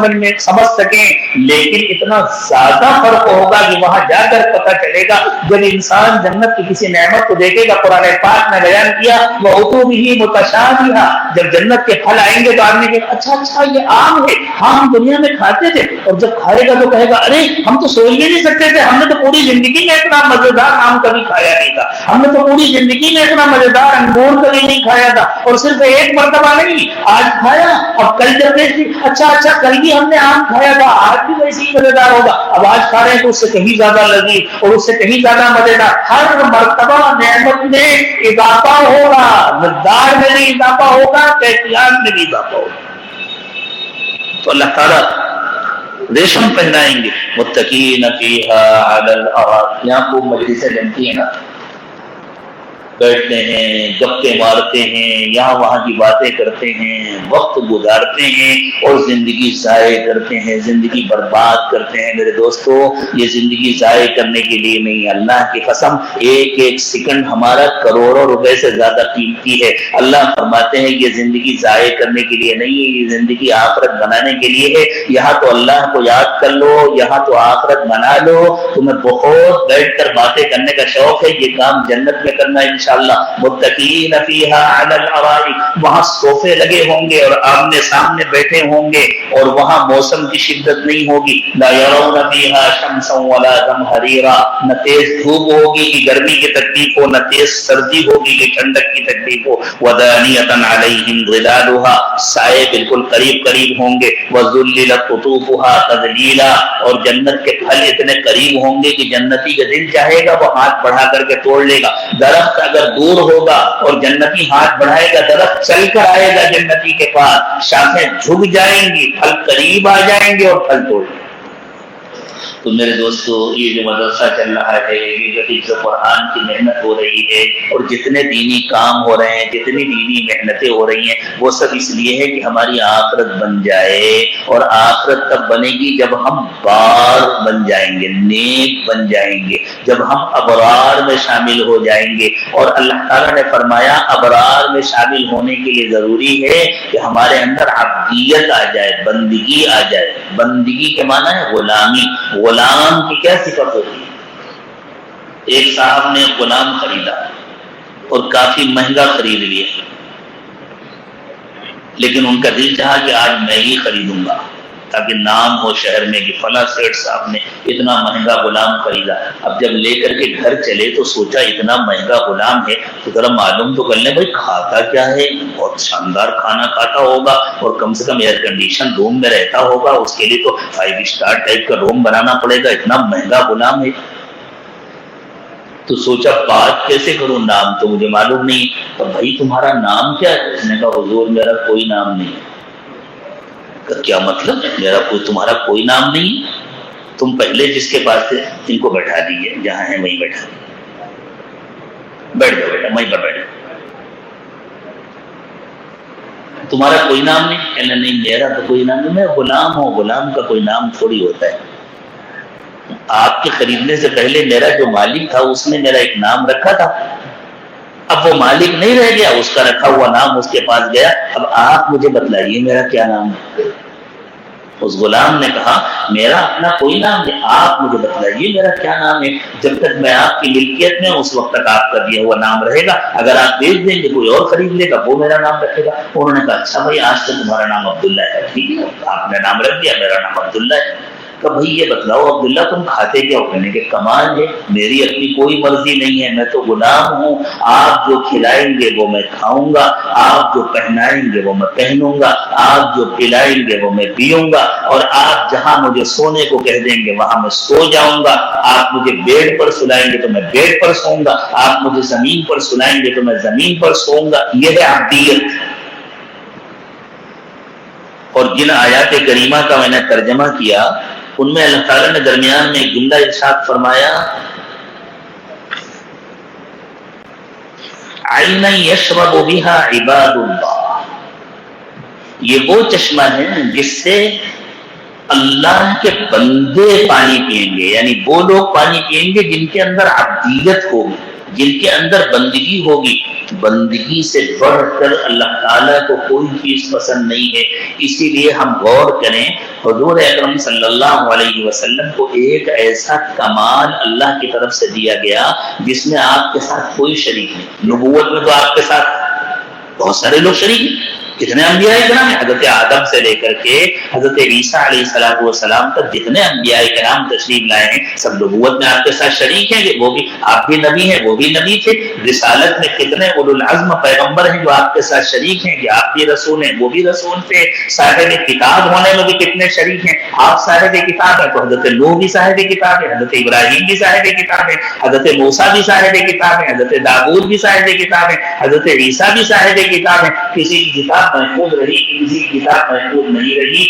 سمجھ سکیں، لیکن اتنا زیادہ فرق ہوگا کہ وہاں جا کر پتہ چلے گا جب انسان جنت کی کسی نعمت کو دیکھے گا۔ قرآن پاک نے بیان کیا وَأُتُوا بِهِ مُتَشَابِهًا، جب جنت کے پھل آئیں گے تو آدمی کہے اچھا یہ آم ہے، ہاں ہم دنیا میں کھاتے تھے، اور جب کھائے گا تو کہے گا ارے ہم تو سوچ بھی نہیں سکتے تھے، ہم نے تو پوری زندگی میں اتنا مزیدار آم کبھی کھایا نہیں تھا، ہم نے تو پوری زندگی میں اتنا مزیدار انگور کبھی نہیں کھایا تھا، اور صرف ایک مرتبہ نہیں، آج کھایا اور کل جب دیکھی اچھا کل بھی ہم نے آم کھایا تھا، آج بھی ویسے ہی مزیدار ہوگا، اب آج کھا رہے ہیں تو اس سے کہیں زیادہ لذیذ اور اس سے کہیں زیادہ مزیدار۔ ہر مرتبہ نعمت میں اضافہ ہوگا، مقدار میں بھی اضافہ ہوگا، کیفیات میں بھی اضافہ ہوگا۔ تو اللہ تعالیٰ ریشم پہنائیں گے۔ متقین فیہا علی الارائک، یہاں کو مجلسیں جمتی ہیں نا، بیٹھتے ہیں، گپیں مارتے ہیں، یہاں وہاں کی باتیں کرتے ہیں، وقت گزارتے ہیں اور زندگی ضائع کرتے ہیں، زندگی برباد کرتے ہیں۔ میرے دوستو یہ زندگی ضائع کرنے کے لیے نہیں، اللہ کی قسم ایک ایک سیکنڈ ہمارا کروڑوں روپے سے زیادہ قیمتی ہے۔ اللہ فرماتے ہیں یہ زندگی ضائع کرنے کے لیے نہیں ہے، یہ زندگی آخرت بنانے کے لیے ہے۔ یہاں تو اللہ کو یاد کر لو، یہاں تو آخرت بنا لو۔ تمہیں بہت بیٹھ کر باتیں کرنے کا شوق ہے، یہ کام جنت میں کرنا انشاءاللہ۔ متقین فیہا علی الارائک، وہاں صوفے لگے ہوں گے اور آمنے سامنے بیٹھے ہوں گے، اور وہاں موسم کی شدت نہیں ہوگی۔ لا یرون فیہا شمسا ولا زمہریرا، نہ تیز دھوپ ہوگی کہ گرمی کی تکلیف ہو، نہ تیز سردی ہوگی کہ ٹھنڈک کی تکلیف ہو۔ ودانیۃ علیہم ظلالھا، سائے بالکل قریب قریب ہوں گے۔ وذللت قطوفھا تذلیلا، اور جنت کے پھل اتنے قریب ہوں گے کہ جنتی کا دل چاہے گا وہ ہاتھ بڑھا کر کے توڑ لے گا۔ درخت اگر اگر دور ہوگا اور جنتی ہاتھ بڑھائے گا درخت چل کر آئے گا جنتی کے پاس، شاخیں جھک جائیں گی، پھل قریب آ جائیں گے اور پھل توڑ. تو میرے دوستو، یہ جو مدرسہ چل رہا ہے، یہ جو حفظ قرآن کی محنت ہو رہی ہے، اور جتنے دینی کام ہو رہے ہیں، جتنی دینی محنتیں ہو رہی ہیں، وہ سب اس لیے ہے کہ ہماری آخرت بن جائے. اور آخرت تب بنے گی جب ہم بار بن جائیں گے، نیک بن جائیں گے، جب ہم ابرار میں شامل ہو جائیں گے. اور اللہ تعالیٰ نے فرمایا ابرار میں شامل ہونے کے لیے ضروری ہے کہ ہمارے اندر عبدیت آ جائے، بندگی آ جائے. بندگی کے معنی ہے غلامی. غلام کی کیا صفت ہوتی ہے؟ ایک صاحب نے غلام خریدا اور کافی مہنگا خرید لیا، لیکن ان کا دل چاہا کہ آج میں ہی خریدوں گا تاکہ نام ہو شہر میں کہ فلاں سیٹھ صاحب نے اتنا مہنگا غلام خریدا. اب جب لے کر کے گھر چلے تو سوچا اتنا مہنگا غلام ہے تو ذرا معلوم تو کر لیں بھائی کھاتا کیا ہے. بہت شاندار کھانا کھاتا ہوگا اور کم سے کم ایئر کنڈیشن روم میں رہتا ہوگا، اس کے لیے تو 5 اسٹار ٹائپ کا روم بنانا پڑے گا، اتنا مہنگا غلام ہے. تو سوچا بات کیسے کروں، نام تو مجھے معلوم نہیں. تو بھائی تمہارا نام کیا ہے؟ اس نے کہا حضور میرا کوئی نام نہیں. کیا مطلب؟ میرا تمہارا کوئی نام نہیں؟ تم پہلے جس کے پاس تھے ان کو بیٹھا دیجیے، جہاں ہیں وہیں بیٹھا دیجیے، بیٹھ جاؤ بیٹا، وہیں پر بیٹھ جاؤ. تمہارا کوئی نام نہیں؟ کہنا نہیں میرا تو کوئی نام نہیں، میں غلام ہوں، غلام کا کوئی نام تھوڑی ہوتا ہے. آپ کے خریدنے سے پہلے میرا جو مالک تھا اس نے میرا ایک نام رکھا تھا، اب وہ مالک نہیں رہ گیا، اس کا رکھا ہوا نام اس کے پاس گیا. اب آپ مجھے بتلائیے میرا کیا نام ہے؟ اس غلام نے کہا میرا اپنا کوئی نام نہیں، آپ مجھے بتلائیے میرا کیا نام ہے. جب تک میں آپ کی ملکیت میں اس وقت تک آپ کا دیا ہوا نام رہے گا، اگر آپ بیچ دیں گے کوئی اور خرید لے گا وہ میرا نام رکھے گا. انہوں نے کہا اچھا بھائی آج تک تمہارا نام عبداللہ ہے، ٹھیک ہے آپ نے نام رکھ دیا، میرا نام عبداللہ ہے. کہ بھائی یہ بتلاؤ عبداللہ تم کھاتے کیا ہو؟ کہنے کے کمال ہے، میری اپنی کوئی مرضی نہیں ہے، میں تو غلام ہوں، آپ جو کھلائیں گے وہ میں کھاؤں گا، آپ جو پہنائیں گے وہ میں پہنوں گا، آپ جو پلائیں گے وہ میں پیوں گا، اور آپ جہاں مجھے سونے کو کہہ دیں گے وہاں میں سو جاؤں گا. آپ مجھے بیڈ پر سلائیں گے تو میں بیڈ پر سوؤں گا، آپ مجھے زمین پر سلائیں گے تو میں زمین پر سوؤں گا. یہ ہے عبدیت. اور جن آیات کریمہ کا میں نے ترجمہ کیا ان میں اللہ تعالیٰ نے درمیان میں ایک جملہ ارشاد فرمایا عَيْنًا يَشْرَبُ بِهَا عِبَادُ اللَّهِ، یہ وہ چشمہ ہے جس سے اللہ کے بندے پانی پئیں گے، یعنی وہ لوگ پانی پئیں گے جن کے اندر عبدیت ہوگی، جن کے اندر بندگی ہوگی. بندگی سے بڑھ کر اللہ تعالیٰ کو کوئی چیز پسند نہیں ہے. اسی لیے ہم غور کریں، حضور اکرم صلی اللہ علیہ وسلم کو ایک ایسا کمال اللہ کی طرف سے دیا گیا جس میں آپ کے ساتھ کوئی شریک نہیں. نبوت میں تو آپ کے ساتھ بہت سارے لوگ شریک ہیں، کتنے انبیاء کرام ہیں، حضرت آدم سے لے کر کے حضرت عیسیٰ علیہ السلام تک جتنے انبیاء کرام تشریف لائے ہیں سب نبوت میں آپ کے ساتھ شریک ہیں. وہ بھی آپ بھی نبی ہیں، وہ بھی نبی تھے. رسالت میں کتنے اولو العزم پیغمبر ہیں جو آپ کے ساتھ شریک ہیں کہ آپ بھی رسول ہیں، وہ بھی رسول تھے. صاحب کتاب ہونے میں بھی کتنے شریک ہیں. آپ صاحب کتاب ہیں تو حضرت نوح بھی صاحب کتاب ہے، حضرت ابراہیم بھی صاحب کتاب ہے، حضرت موسیٰ بھی صاحب کتاب ہے، حضرت داؤد بھی صاحب کتاب ہے، حضرت عیسیٰ بھی صاحب کتاب ہے. کسی کی کتاب محفوظ رہی، کسی کی کتاب محفوظ نہیں رہی،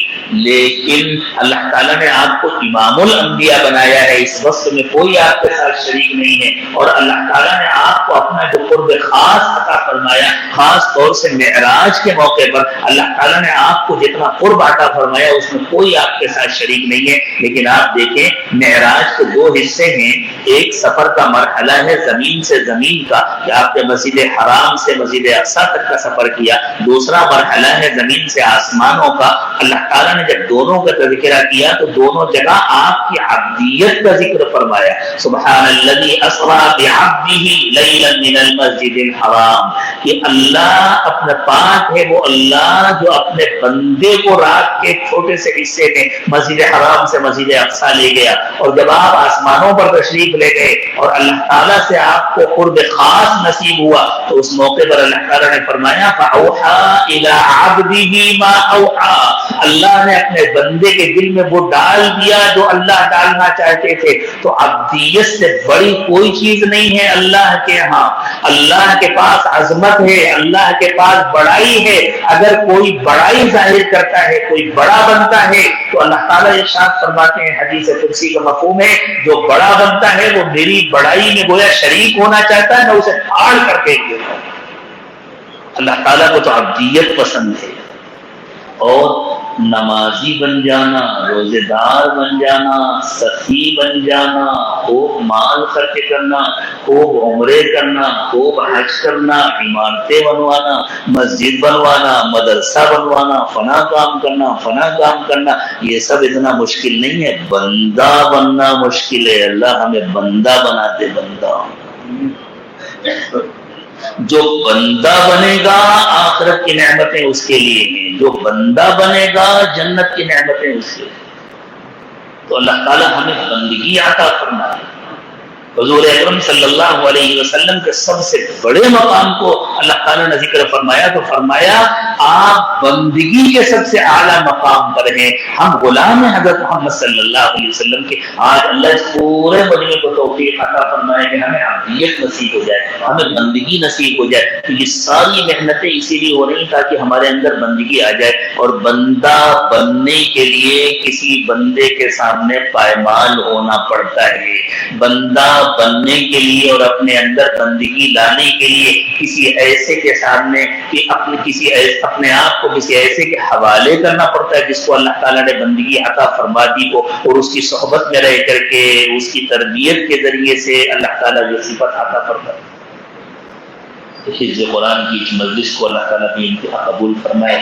لیکن اللہ تعالیٰ نے آپ کو امام الانبیاء بنایا ہے. اس وقت میں کوئی آپ کے ساتھ شریک نہیں ہے. اور اللہ تعالیٰ نے آپ کو اپنا جو قرب خاص عطا فرمایا، خاص طور سے معراج کے موقع پر اللہ تعالیٰ نے آپ کو جتنا قرب عطا فرمایا اس میں کوئی آپ کے ساتھ شریک نہیں ہے. لیکن آپ دیکھیں معراج کے 2 حصے ہیں. ایک سفر کا مرحلہ ہے زمین سے زمین کا کہ آپ نے مسجد حرام سے مسجد اقصی تک کا سفر کیا. دوسرا مرحلہ ہے زمین سے آسمانوں کا. اللہ تعالیٰ نے جب دونوں کا تذکرہ کیا تو دونوں جگہ آپ کی عبدیت کا ذکر فرمایا. سبحان الذی اسریٰ بعبدہ لیلا من المسجد الحرام کہ اللہ اپنے پاک ہے وہ اللہ جو اپنے بندے کو رات کے چھوٹے سے حصے میں مسجد حرام سے مسجد اقصی لے گیا، اور جب آپ آسمانوں پر تشریف لے گئے اور اللہ تعالیٰ سے آپ کو قرب خاص نصیب ہوا، تو اس موقع پر اللہ تعالیٰ نے فرمایا فَأَوْحَىٰ إِلَىٰ عَبْدِهِ مَا أَوْحَىٰ، اللہ نے اپنے بندے کے دل میں وہ ڈال دیا جو اللہ ڈالنا چاہتے تھے۔ تو عبدیت سے بڑی کوئی چیز نہیں ہے اللہ کے ہاں، اللہ کے پاس عظمت ہے، اللہ کے پاس بڑائی ہے۔ اگر کوئی بڑائی ظاہر کرتا ہے، کوئی بڑا بنتا ہے، تو اللہ تعالیٰ ارشاد فرماتے ہیں، حدیث قدسی کا مفہوم ہے، جو بڑا بنتا ہے وہ میری بڑائی میں گویا شریک ہونا چاہتا ہے، میں اسے پھاڑ کر کے دیتا ہوں۔ اللہ تعالیٰ کو تو عبدیت پسند ہے، اور نمازی بن جانا، روزے دار بن جانا، سخی بن جانا، خوب مال خرچ کرنا، خوب عمرے کرنا، خوب حج کرنا، عمارتیں بنوانا، مسجد بنوانا، مدرسہ بنوانا، فنا کام کرنا، یہ سب اتنا مشکل نہیں ہے، بندہ بننا مشکل ہے۔ اللہ ہمیں بندہ بنا دے، بندہ۔ جو بندہ بنے گا آخرت کی نعمتیں اس کے لیے ہیں، جو بندہ بنے گا جنت کی نعمتیں اس کے لیے۔ تو اللہ تعالیٰ ہمیں بندگی عطا فرمائے۔ حضور اکرم صلی اللہ علیہ وسلم کے سب سے بڑے مقام کو اللہ تعالیٰ نے ذکر فرمایا، تو فرمایا آپ بندگی کے سب سے اعلیٰ مقام پر ہیں، ہم غلام ہیں حضرت محمد صلی اللہ علیہ وسلم کے۔ آج اللہ اس پورے مجمع کو توفیق عطا فرمائے کہ ہمیں عبدیت نصیب ہو جائے، ہمیں بندگی نصیب ہو جائے۔ تو یہ ساری محنتیں اسی لیے ہو رہی تاکہ ہمارے اندر بندگی آ جائے، اور بندہ بننے کے لیے کسی بندے کے سامنے پائمال ہونا پڑتا ہے۔ بندہ بننے کے لیے اور اپنے اندر بندگی لانے کے لیے کسی ایسے کے سامنے کہ اپنے آپ کو کسی ایسے کے حوالے کرنا پڑتا ہے جس کو اللہ تعالیٰ نے بندگی عطا فرما دی ہو، اور اس کی صحبت میں رہ کر کے اس کی تربیت کے ذریعے سے اللہ تعالیٰ یہ صفت عطا فرماتا ہے۔ حفظ قرآن کی اس مجلس کو اللہ تعالیٰ بھی انتہا قبول فرمائے،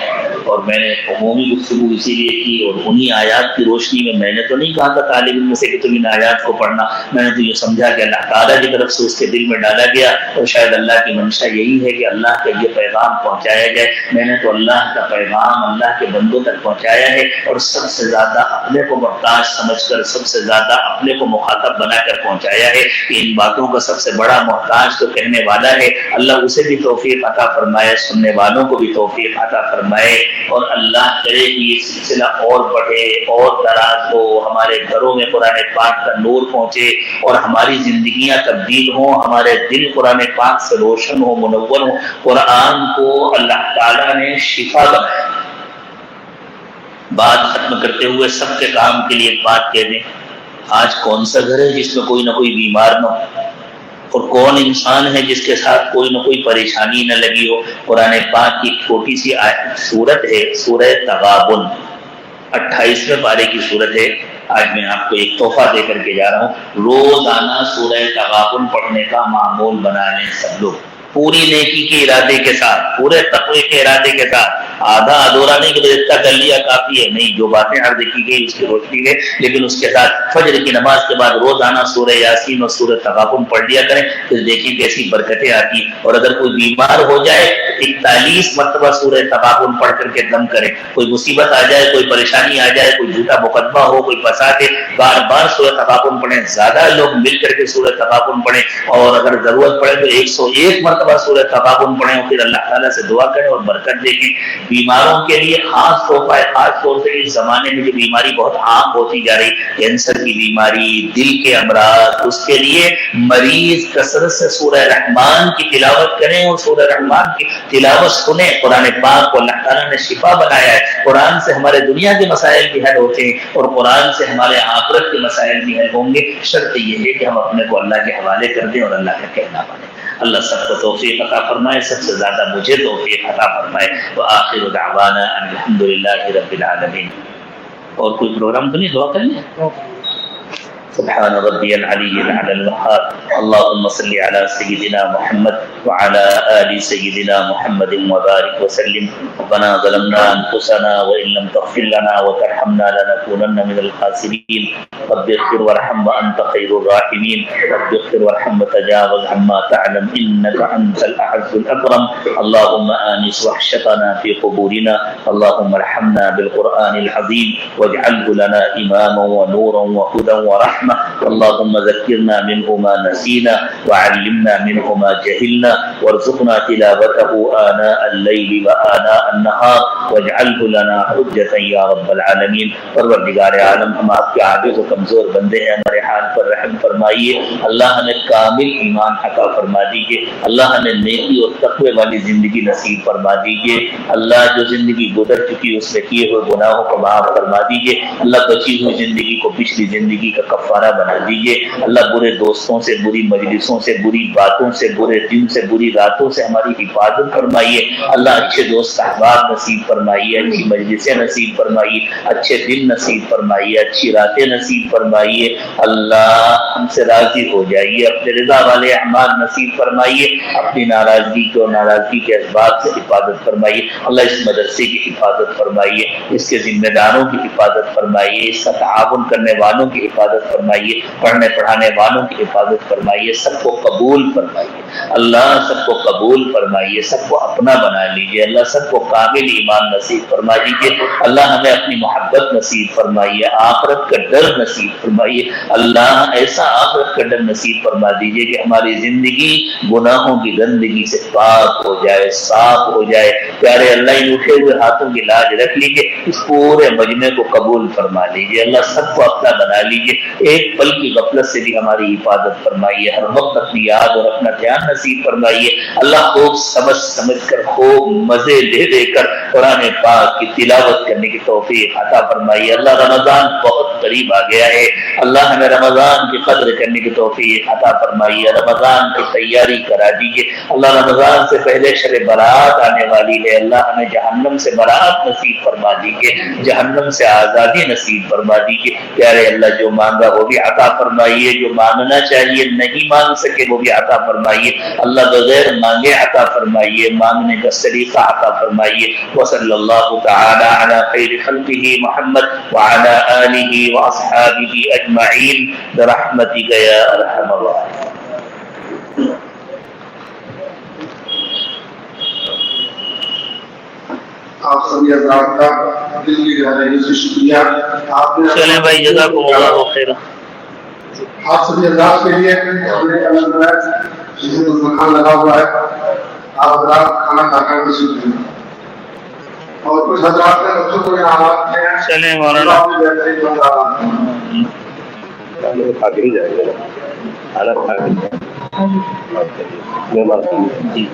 اور میں نے عمومی گفتگو اسی لیے کی، اور انہی آیات کی روشنی میں نے تو نہیں کہا تھا طالب علم سے کہ تم ان آیات کو پڑھنا، میں نے تو یہ سمجھا کہ اللہ تعالیٰ کی طرف سے اس کے دل میں ڈالا گیا، اور شاید اللہ کی منشا یہی ہے کہ اللہ کا یہ پیغام پہنچایا جائے۔ میں نے تو اللہ کا پیغام اللہ کے بندوں تک پہنچایا ہے، اور سب سے زیادہ اپنے کو محتاج سمجھ کر، سب سے زیادہ اپنے کو مخاطب بنا کر پہنچایا ہے کہ ان باتوں کا سب سے بڑا محتاج تو کہنے والا ہے۔ اللہ اسے بھی توفیق عطا فرمائے، سننے والوں کو بھی توفیق عطا فرمائے، اور اللہ کرے کہ یہ سلسلہ اور بڑھے اور دراز ہو، ہمارے گھروں میں قرآن پاک کا نور پہنچے، اور ہماری زندگیاں تبدیل ہوں، ہمارے دل قرآن پاک سے روشن ہو، منور ہو۔ قرآن کو اللہ تعالیٰ نے شفا بنایا۔ بات ختم کرتے ہوئے سب کے کام کے لیے ایک بات کہہ دیں، آج کون سا گھر ہے جس میں کوئی نہ کوئی بیمار نہ ہو، اور کون انسان ہے جس کے ساتھ کوئی نہ کوئی پریشانی نہ لگی ہو؟ قرآن پاک کی چھوٹی سی سورت ہے، سورہ تغابن، 28ویں پارے کی سورت ہے۔ آج میں آپ کو ایک تحفہ دے کر کے جا رہا ہوں، روزانہ سورہ تغابن پڑھنے کا معمول بنا لیں سب لوگ، پوری نیکی کے ارادے کے ساتھ، پورے تقوی کے ارادے کے ساتھ، آدھا ادھورا نہیں کہ اتنا کر لیا کافی ہے، نہیں، جو باتیں عرض کی گئی اس کی روشنی میں، لیکن اس کے ساتھ فجر کی نماز کے بعد روزانہ سورہ یاسین اور سورہ تغابن پڑھ لیا کریں، پھر دیکھیں کیسی برکتیں آتی۔ اور اگر کوئی بیمار ہو جائے 41 مرتبہ سورہ تغابن پڑھ کر کے دم کرے، کوئی مصیبت آ جائے، کوئی پریشانی آ جائے، کوئی جھوٹا مقدمہ ہو، کوئی فساد ہے، بار بار سورہ تغابن پڑھیں، زیادہ لوگ مل کر کے سورہ تغابن پڑھیں، اور اگر ضرورت پڑے تو 101 مرتبہ سورہ تغابن پڑھیں، اور پھر اللہ تعالیٰ سے دعا کریں اور برکت دیکھیں۔ بیماروں کے لیے خاص طور پر، خاص طور سے اس زمانے میں جو بیماری بہت عام ہوتی جا رہی، کینسر کی بیماری، دل کے امراض، اس کے لیے مریض کثرت سے سورہ رحمان کی تلاوت کریں اور سورہ رحمان کی تلاوت سنیں۔ قرآن پاک کو اللہ تعالیٰ نے شفا بنایا ہے، قرآن سے ہمارے دنیا کے مسائل بھی حل ہوتے ہیں، اور قرآن سے ہمارے آخرت کے مسائل بھی حل ہوں گے، شرط یہ ہے کہ ہم اپنے کو اللہ کے حوالے کر دیں اور اللہ کا کہنا مانیں۔ اللہ سب کو توفیق عطا فرمائے، سب سے زیادہ مجھے توفیق عطا فرمائے۔ وآخر دعوانا ان الحمدللہ رب العالمین۔ اور کوئی پروگرام تو نہیں؟ دعا کریں۔ سبحان ربي العلي الأعلى الوهاب. اللهم صل على سيدنا محمد وعلى آل سيدنا محمد وبارك وسلم. ربنا ظلمنا أنفسنا وإن لم تغفر لنا وترحمنا لنكونن من الخاسرين. رب اغفر وارحم وأنت خير الراحمين. رب اغفر وارحم وتجاوز عما تعلم إنك أنت الأعز الأكرم. اللهم آنس وحشتنا في قبورنا. اللهم ارحمنا بالقرآن العظيم واجعله لنا إماما ونورا وهدى ورحمة. اللهم ذكرنا منه ما نسينا وعلمنا منه ما جهلنا وارزقنا تلاوته آناء الليل وآناء النهار واجعله لنا حجة یا رب العالمین. پروردگار عالم، ہم آپ کے عاجز و کمزور بندے ہیں، ہمارے حال پر رحم فرمائیے. اللہ ہمیں کامل ایمان عطا فرما دیجیے. اللہ ہمیں نیکی اور تقوی والی زندگی نصیب فرما دیجیے. اللہ جو زندگی گزر چکی اس میں کیے ہوئے گناہوں کو معاف فرما دیجیے. اللہ بچی ہوئی زندگی کو پچھلی زندگی کا کفارہ بنا دیجیے. اللہ برے دوستوں سے، بری مجلسوں سے، بری باتوں سے، برے دن سے، بری راتوں سے ہماری حفاظت فرمائیے. اللہ اچھے دوست احباب نصیب فرمائیے، اچھی مجلسیں نصیب فرمائیے، اچھے دن نصیب فرمائیے، اچھی راتیں نصیب فرمائیے. اللہ ہم سے راضی ہو جائیے، اپنے رضا والے اعمال نصیب فرمائیے. اپنی ناراضگی کو، ناراضگی کے اسباب سے حفاظت فرمائیے. اللہ اس مدرسے کی حفاظت فرمائیے، اس کے ذمہ داروں کی حفاظت فرمائیے، اس کا تعاون کرنے والوں کی حفاظت فرمائیے، پڑھنے پڑھانے والوں کی حفاظت فرمائیے. سب کو قبول فرمائیے. اللہ سب کو قبول فرمائیے، سب کو اپنا بنا لیجیے. اللہ سب کو کامل ایمان نصیب فرما دیجیے. اللہ ہمیں اپنی محبت نصیب فرمائیے، آخرت کا ڈر نصیب فرمائیے. اللہ ایسا آخرت کا ڈر نصیب فرما دیجیے کہ ہماری زندگی گناہوں کی گندگی سے پاک ہو جائے، صاف ہو جائے. پیارے اللہ ان اٹھے ہوئے ہاتھوں کی لاج رکھ لیجیے، اس پورے مجمع کو قبول فرما لیجیے. اللہ سب کو اپنا بنا لیجیے. ایک پل کی غفلت سے بھی ہماری حفاظت فرمائیے. ہر وقت اپنی یاد اور اپنا دھیان نصیب فرمائیے. اللہ خوب سمجھ کر، خوب مزے دے کر قرآن پاک کی تلاوت کرنے کی توفیق عطا فرمائیے. اللہ رمضان بہت قریب آ گیا ہے. اللہ ہمیں رمضان کی قدر کرنے کی توفیق عطا فرمائیے. رمضان کی تیاری کرا دیجیے. اللہ رمضان سے پہلے شب برات آنے والی ہے. اللہ ہمیں جہنم سے برات نصیب فرما دیجیے، جہنم سے آزادی نصیب فرما دیجیے. پیارے اللہ جو مانگا وہ بھی عطا فرمائیے، جو مانگنا چاہیے نہیں مانگ سکے وہ بھی عطا فرمائیے. اللہ بغیر مانگے عطا فرمائیے، مانگنے کا سلیقہ عطا فرمائیے. وصلی اللہ تعالی علی خیر خلقہ محمد وعلی آلہ واصحابہ اجمعین برحمتک یا ارحم الراحمین. آپ سبھی حضرات کا دل کی گہرائیوں سے شکریہ. آپ نے چلیں بھائی جزاکم اللہ خیر. آپ سبھی حضرات کے لیے مکان لگا ہوا ہے. آپ حضرات کھانا کھا کر نصیب کریں. اور کچھ حضرات نے بچوں کو یہاں حالات میں چلیں مولانا کھا کے ہی جائے گا، حالت کھا کے جی